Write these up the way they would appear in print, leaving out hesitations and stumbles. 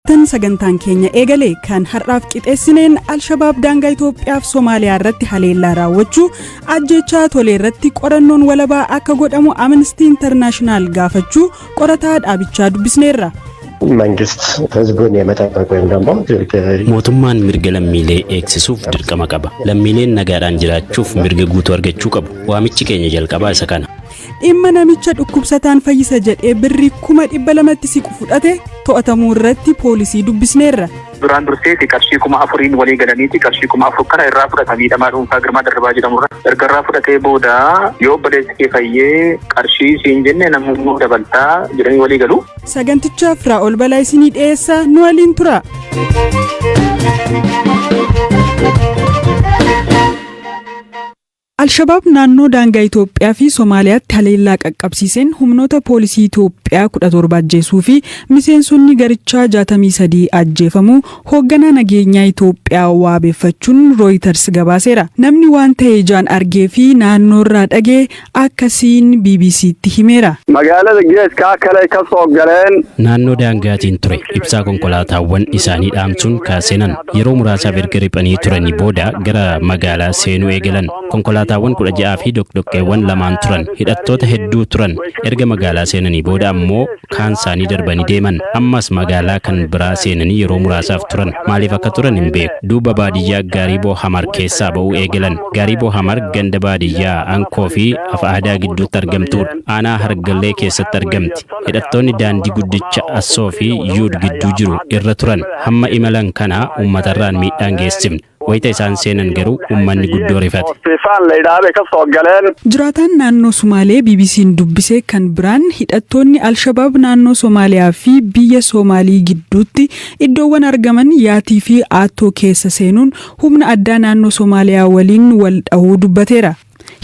Attamoltan sagantaan keenya eegale kan har'aaf qixeessineen Al-Shabaab daangaa Itoophiyaa fi Soomaaliyaa irratti haleellaa raawwachuu ajjechaa tolee irratti qorannoon walabaa akka godhamu Amnesty International gaafachuu qorataa dhaabichaa dubbisneerra. መንግስት ህዝቡን የመጠበቅ ወይም ደግሞ mootummaan mirga lammiilee eegsisuuf dirqama qaba. Lammiileen nagaadhaan jiraachuuf mirga guutuu argachuu qabu. Waamichi keenya jalqabaa isa kana. Dhimma namicha dhukkubsataan fayyisa jedhee birrii 200 siqu fudhate to'atamuu irratti poolisii dubbisneerra. duraan dursee qarshii 4,000 walii galaniiti qarshii 4,000 kana irraa fudhatamii dhamaa dhuunfaa Girmaa Darrabaa jedhamurra ergarraa fudhatee booda yoo obboleessi kee fayyee qarshii siin jenne namummoo dabaltaa jedhanii walii galu. Saganticha Firaa'ol Balaa isinii dhiyeessa nu waliin tura. Al-Shabaab naannoo daangaa Itoophiyaa fi Soomaaliyaatti haleellaa qaqqabsiiseen humnoota poolisii Itoophiyaa 17 ajjeesuu fi miseensonni garichaa 63 ajjeefamuu hoogganaa nageenyaa Itoophiyaa waabeeffachuun Reuters gabaaseera. Namni waan ta'e ijaan argee fi naannoorraa dhagee akkasiin BBC'tti himeera. Magaalada geeskaa kale ka soo galeen naannoo daangaatiin ture ibsaa konkolaataawwan isaanii dhaamsuun kaaseenan yeroo muraasaaf erga riphanii turanii booda gara magaalaa seenuu eegalan. Konkolaataawwan 16 fi dokdokkeewwan lamaan turan hidhattoota hedduu turan erga magaalaa seenanii booda ammoo kaan isaanii darbanii deeman ammas magaalaa kan biraa seenanii yeroo muraasaaf turan maaliif akka turan hin beeku. Duuba baadiyyaa Gaariiboo Hamar keessaa ba'uu eegalan. Gaariiboo Hamar ganda baadiyyaa Ankoo fi Afaadaa gidduutti argamtuudha. Aanaa Hargallee keessatti argamti. Hidhattoonni daandii guddicha Assoo fi Yuud gidduu jiru irra turan hamma imalan kana uummatarraan miidhaan geessifne. Wayita isaan seenan garuu uummanni guddoo rifate. Jiraataan naannoo Somaalee BBC'n dubbisee kan biraan hidhattoonni Al-Shabaab naannoo Soomaaliyaa fi biyya Soomaalii gidduutti iddoowwan argaman Yaatii fi Aattoo keessa seenuun humna addaa naannoo Soomaaliyaa waliin wal dhahuu dubbateera.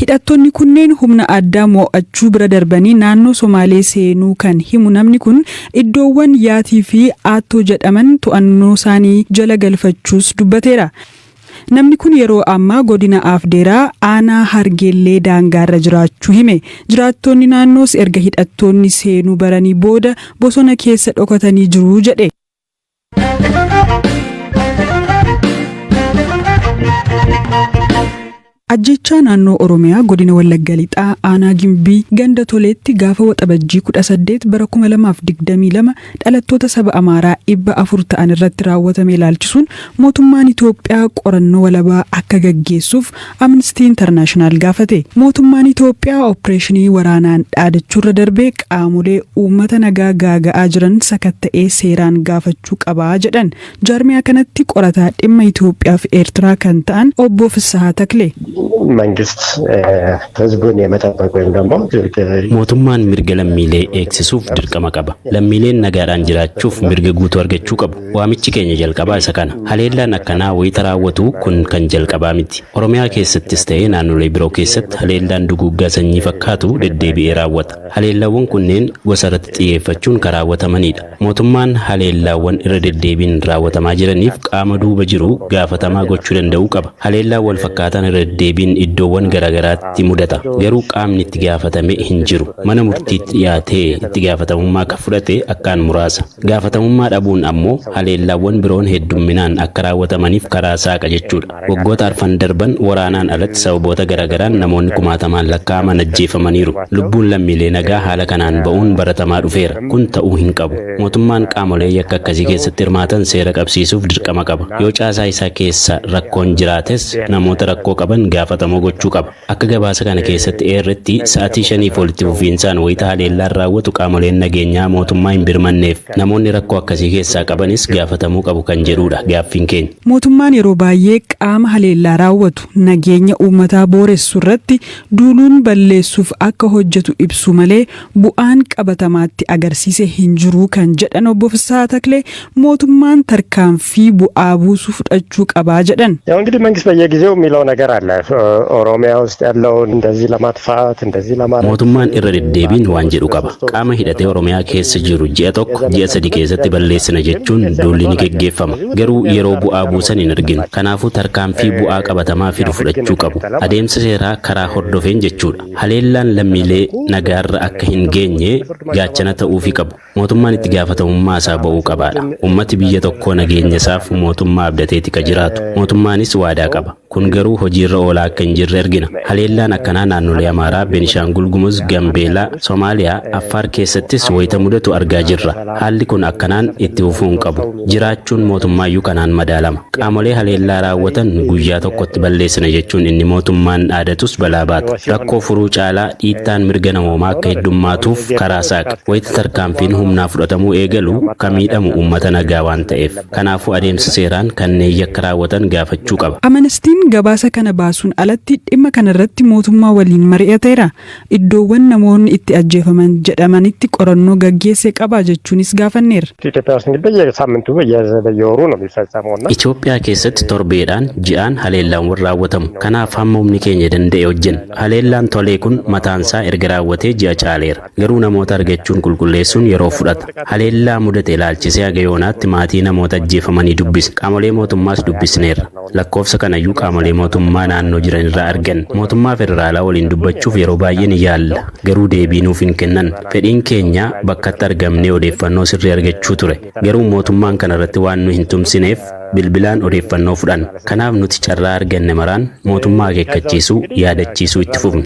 Hidhattoonni kunneen humna addaa mo'achuu bira darbanii naannoo Somaalee seenuu kan himu namni kun iddoowwan Yaatii fi Aattoo jedhaman to'annoo isaanii jala galfachuus dubbateera. Namni kun yeroo ammaa godina Afdeeraa aanaa Hargellee daangaarra jiraachuu hime. Jiraattonni naannoos erga hidhattoonni seenuu baranii booda bosona keessa dhokatanii jiru jedhe. Ajjechaa naannoo Oromiyaa godina Wallagga Lixaa aanaa Gimbii ganda toleetti gaafa waxabajjii 18 bara 2022 dhalattoota saba Amaaraa 400 ta'an irratti raawwatame ilaalchisuun mootummaan Itoophiyaa qorannoo walabaa akka gaggeessuuf Amnesty International gaafate. Mootummaan Itoophiyaa opereeshinii waraanaan dhaadachuurra darbee qaamolee uummata nagaa gaaga'aa jiran sakatta'ee seeraan gaafachuu qabaa jedhan. Jaarmiyaa kanatti qorataa dhimma Itoophiyaa fi Eertiraa kan ta'an obbo Fissahaa Taklee. መንግስት ህዝቡን የመጠበቅ ወይም ደግሞ mootummaan mirga lammiilee eegsisuuf dirqama qaba. Lammiileen nagaadhaan jiraachuuf mirga guutuu argachuu qabu. Waamichi keenya jalqabaa isa kana. Haleellaan akkanaa wayita raawwatu kun kan jalqabaa miti. Oromiyaa keessattis ta'ee naannolee biroo keessatti haleellaan duguuggaa sanyii fakkaatu deddeebi'ee raawwata. Haleellaawwan kunneen gosa irratti xiyyeeffachuun kan raawwatamanidha. Mootummaan haleellaawwan irra deddeebiin raawwatamaa jiraniif qaama duuba jiru gaafatamaa gochuu danda'uu qaba. Haleellaan wal fakkaatan irra deddeebiin iddoowwan garaagaraatti mudata. Garuu qaamni itti gaafatame hin jiru. Mana murtiitti dhiyaatee itti gaafatamummaa akka fudhate akkaan muraasa. Gaafatamummaa dhabuun ammoo haleellaawwan biroon heddumminaan akka raawwatamaniif karaa saaqa jechuudha. Waggoota arfan darban waraanaan alatti sababoota garaagaraan namoonni kumaatamaan lakkaa'aman ajjeefamaniiru. Lubbuun lammiilee nagaa haala kanaan ba'uun baratamaa dhufeera. Kun ta'uu hin qabu. Mootummaan qaamolee yakka akkasii keessatti hirmaatan seera qabsiisuuf dirqama qaba. Yoo caasaa isaa keessa rakkoon jiraates namoota rakkoo qaban gaafatamoo gochuu qaba. Akka gabaasa kana keessatti eerretti sa'aatii 5 walitti fufiinsaan wayita haleellaan raawwatu qaamoleen nageenyaa mootummaa hin birmanneef namoonni rakkoo akkasii keessaa qabanis gaafatamuu qabu kan jedhudha gaaffiin keenya. Mootummaan yeroo baay'ee qaama haleellaa raawwatu nageenya uummataa booressu irratti duuluun balleessuuf akka hojjetu ibsu malee bu'aan qabatamaatti agarsiise hin jiru kan jedhan obbo Fissahaa Taklee mootummaan tarkaanfii bu'aa buusu fudhachuu qabaa jedhan. ያው እንግዲህ መንግስት በየጊዜው የሚለው ነገር አለ ኦሮሚያ ውስጥ ያለውን እንደዚህ ለማጥፋት እንደዚህ ለማድረግ mootummaan irra deddeebiin waan jedhu qaba. Qaama hidhatee Oromiyaa keessa jiru ji'a tokko ji'a sadii keessatti balleessina jechuun duulli ni geggeeffama. Garuu yeroo bu'aa buusan hin arginu. Kanaafuu tarkaanfii bu'aa qabatamaa fidu fudhachuu qabu. Adeemsa seeraa karaa hordofeen jechuudha. Haleellaan lammiilee nagaarra akka hin geenye gaachana ta'uufii qabu. Mootummaan itti gaafatamummaa isaa ba'uu qabaadha. Ummati biyya tokkoo nageenya isaaf mootummaa abdateeti ka jiraatu. Mootummaanis waadaa qaba. Kun garuu hojiirra oolaa akka hin jirre argina. Haleellaan akkanaa naannolee Amaaraa, Beenishaangul Gumuz, Gambeelaa, Somaaliyaa, Affaar keessattis wayita mudatu argaa jirra. Haalli kun akkanaan itti fufuu hin qabu. Jiraachuun mootummaayyuu kanaan madaalama. Qaamolee haleellaa raawwatan guyyaa tokkotti balleessina jechuun inni mootummaan dhaadatus balaa baata. Rakkoo furuu caalaa dhiittaan mirga namoomaa akka heddummaatuuf karaa saaqa. Wayita tarkaanfiin humnaa fudhatamuu eegalu kan miidhamu uummata nagaa waan ta'eef. Kanaafuu adeemsa seeraan kanneen yakka raawwatan gaafachuu qaba. Amnestiin gabaasa kana baasuun alatti dhimma kanarratti mootummaa waliin mari'ateera. Iddoowwan namoonni itti ajjeefaman jedhamanitti qorannoo gaggeessee qaba jechuunis gaafanneera. Itoophiyaa keessatti torbeedhaan ji'aan haleellaawwan raawwatamu. Kanaaf hamma humni keenya danda'e hojjenna. Haleellaan tolee kun mataansaa erga raawwatee ji'a caaleera. Garuu namoota argachuun qulqulleessuun yeroo fudhata. Haleellaa mudate ilaalchisee haga yoonaatti maatii namoota ajjeefamanii dubbise. Qaamolee mootummaas dubbisneerra. Lakkoofsa kanayyuu qaamolee mootummaa naannoo jiran irraa argan. Mootummaa federaalaa waliin dubbachuuf yeroo baay'ee ni yaalla. Garuu deebii nuuf hin kennan. Fedhiin keenya bakkatti argamnee odeeffannoo sirrii argachuu ture. Garuu mootummaan kanarratti waan nu hin tumsineef bilbilaan odeeffannoo fudhan. Kanaaf nuti carraa arganne maraan mootummaa akeekkachiisuu yaadachiisuu itti fufna.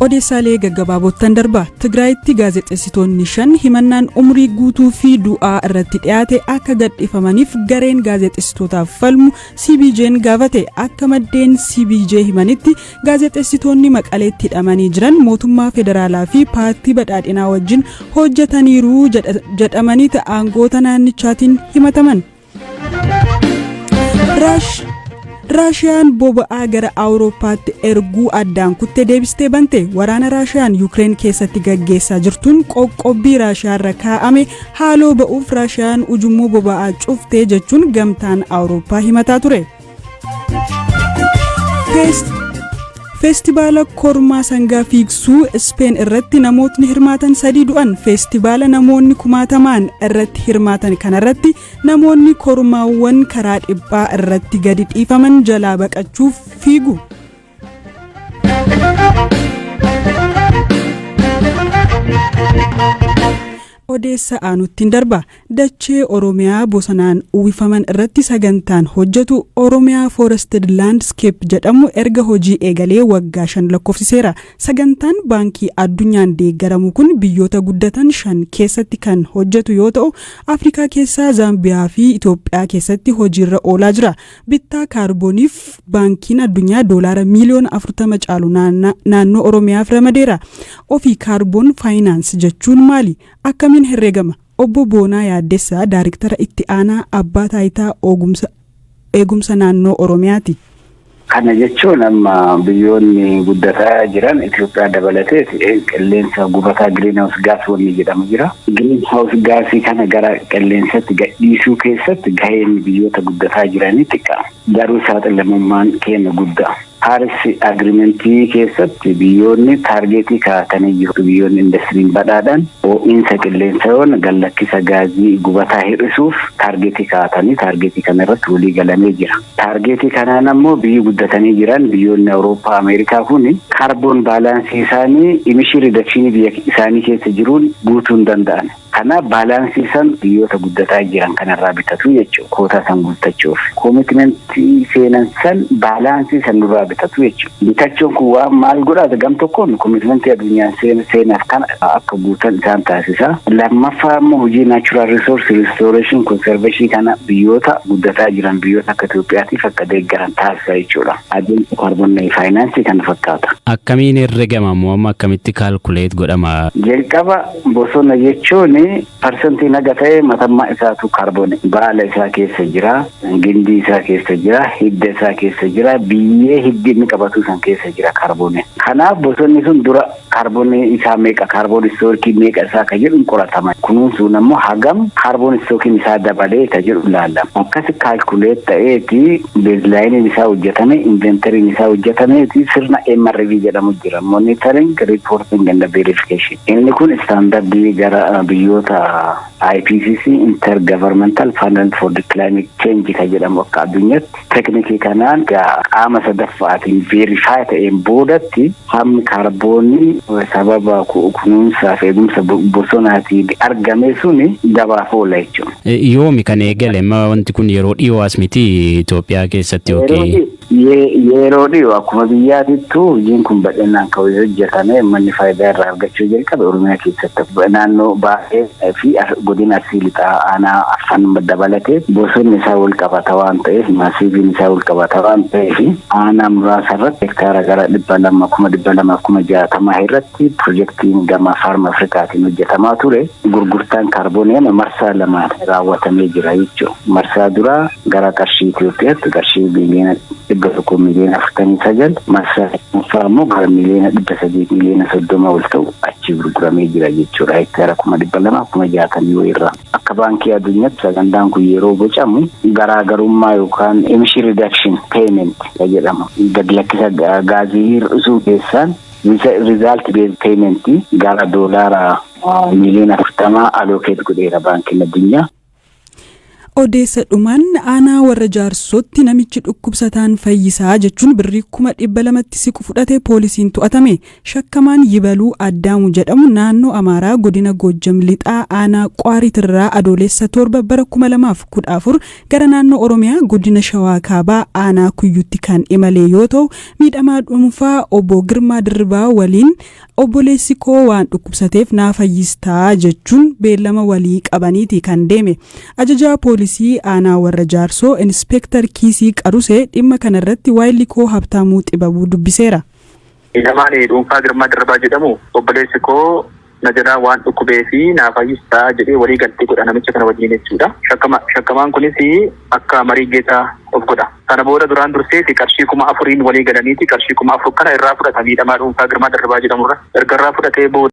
Odeessaalee gaggabaabottan darba Tigraayitti gaazexeessitoonni 5 himannaan umrii guutuu fi du'aa irratti dhiyaate akka gadhiifamaniif gareen gaazexeessitootaaf falmu CBJ'n gaafate. Akka maddeen CBJ himanitti gaazexeessitoonni Maqaleetti hidhamanii jiran mootummaa federaalaa fi paartii badhaadhinaa wajjin hojjetaniiru jedhamanii aangoota naannichaatiin himataman. Raashiyaan boba'aa gara Awurooppaatti erguu addaan kuttee deebistee bante. Waraana Raashiyaan Yuukireen keessatti gaggeessaa jirtuun qoqqobbii Raashiyaarra kaa'ame haaloo ba'uuf Raashiyaan ujummoo boba'aa cuftee jechuun gamtaan Awurooppaa himataa ture. Feestivaala kormaa sangaa fiigsuu Speen irratti namootni hirmaatan 3 du'an. Feestivaala namoonni kumaatamaan irratti hirmaatan kanarratti namoonni kormaawwan karaa dhibbaa irratti gadi dhiifaman jalaa baqachuuf fiigu. Odeessa aanuttiin darba. Dachee Oromiyaa bosonaan uwwifaman irratti sagantaan hojjetu Oromiyaa Forested Landscape jedhamu erga hojii eegalee waggaa 5 lakkoofsiseera. Sagantaan baankii addunyaan deeggaramu kun biyyoota guddatan 5 keessatti kan hojjetu yoo ta'u, Afrikaa keessaa Zaambiyaa fi Itoophiyaa keessatti hojiirra oolaa jira. Bittaa kaarbooniif baankiin addunyaa doolaara miliyoona 40 caalu naannoo Oromiyaaf ramadeera. Ofii kaarboon faayinaans jechuun maali? Akkamiin herregama? Obbo Boonaa Yaaddessaa Daariktara itti aanaa abbaa taayitaa eegumsa naannoo Oromiyaati. Kana jechuun amma biyyoonni guddataa jiran Itoophiyaa dabalatee qilleensa gubataa greenhouse gas wanni jedhamu jira. Greenhouse gasii kana gara qilleensatti gadhiisuu keessatti gaheen biyyoota guddataa jiranii xiqqaa. Garuu saaxilamummaan keenya guddaa. Paris agreementii keessatti biyyoonni taargeetii kaa'atanii jiru. Biyyoonni indastiriin badhaadhaan ho'iinsa qilleensaawwan gallakkisa gaazii gubataa hir'isuuf taargeetii kaa'atanii taargeetii kana irratti walii galamee jira. Taargeetii kanaan ammoo biyyi guddatanii jiran biyyoonni Awurooppaa, Ameerikaa kun kaarboon baalaansii isaanii imishii ridakshinii biyya isaanii keessa jiruun guutuu hin danda'an. Kana baalaansii san biyyoota guddataa jiran kanarraa bitatu jechuudha. Koota san guuttachuuf. Koomitmentii seenan san baalaansii san nurraa bitatu jechuudha. Bitachuun kun waan maal godhaata gam tokkoon koomitmentii addunyaan seenaaf kana akka guutan isaan taasisa. Lammaffaa immoo hojii naachuraal riisorsi riistooreeshin konserveeshinii kana biyyoota guddataa jiran biyyoota akka Itoophiyaatiif akka deeggaran taasisa jechuudha. Adeemsa kaarboon faayinaansii kana fakkaata. Akkamiin herregama moo amma akkamitti kaalkuleet godhama? Jalqaba bosona jechuun kuni parsantii naga ta'e matammaa isaatu kaarbooni. Baala isaa keessa jira, gindii isaa keessa jira, hidda isaa keessa jira, biyyee hiddi inni qabatu san keessa jira kaarbooni. Kanaaf bosonni sun dura kaarbooni isaa meeqa, kaarboon istookii meeqa isaa ka jedhu qoratama. Kunuunsuun ammoo hagam kaarboon istookiin isaa dabalee ka jedhu ilaallama. Akkasi kaalkuleet ta'eeti beezlaayiniin isaa hojjetame, inventariin isaa hojjetameeti sirna MRV jedhamu jira. Monitoring, reporting and verification. Inni kun istaandardii gara biyyoota IPCC Intergovernmental Panel for the Climate Change ka jedhamu akka addunyaatti teknikii kanaan qaama sadaffaatiin verify ta'een boodatti hammi kaarboonii sababa kunuunsaa fi eegumsa bosonaatiin argame suni gabaaf oola jechuudha. Yoomi kan eegale wanti kun yeroo dhiyoo as miti Itoophiyaa keessatti yookiin yeroo dhiyoo akkuma biyyaatittuu hojiin kun bal'inaan kan hojjetame manni faayidaa irraa argachuu jalqabe Oromiyaa keessatti naannoo baay'ee fi godina Arsii lixaa aanaa Affan dabalatee bosonni isaa wal qabata waan ta'eef maasiiviin isaa wal qabata waan ta'eef aanaa muraasa irratti hektaara gara 200,260 irratti pirojektiin gama Faarm Afrikaatiin hojjetamaa ture. Gurgurtaan kaarboonii marsaa lamaan raawwatamee jira jechuudha. Marsaa duraa gara qarshii Itoophiyaatti qarshii biliyoona 149 marsaa ammoo gara miliyoona 330 ol ta'u achi gurguramee jira jechuudha. Hektaara 200,260 irraa. Akka baankii addunyaatti sagandaan kun yeroo bocamu garaagarummaa yookaan emission reduction payment jedhama. Gad lakkisa gaazii hir'isuu keessaan result based payment gara doolaara miliyoona 40 allocate godheera baankiin addunyaa. Odeessa dhumaan aanaa warra jaarsootti namichi dhukkubsataan fayyisaa jechuun birrii 200,000tti siqu fudhatee poolisiin to'atame. Shakkamaan Yibaluu Addaamu jedhamu naannoo Amaaraa godina Goojjam lixaa aanaa Qaariitirraa adoolessa 7 bara 2014 gara naannoo Oromiyaa godina Shawaa Kaabaa aanaa Kuyyutti kan imalee yoo ta'u miidhamaa dhuunfaa obbo Girmaa Dirribaa waliin obboleessi koo waan dhukkubsateef naa fayyistaa jechuun beellama walii qabaniiti kan deeme. Ajajaa poolisii aanaa warra jaarsoo inspektar Kiisii Qarusee dhimma kanarratti waayilli koo Habtaamuu Xibabuu dubbiseera. Miidhamaan dhuunfaa Girmaa Dirribaa jedhamu obboleessi koo na jalaa waan dhukkubee fi naa fayyistaa jedhee walii galtee godha namicha kana wajjin jechuudha. Shakkamaan kunis akka marii geetaa of godha. Kana booda duraan durseeti qarshii 4,000 walii galaniiti qarshii 4,000 kana irraa fudhata miidhamaa dhuunfaa Girmaa Dirribaa jedhamurra. Erga irraa fudhatee booda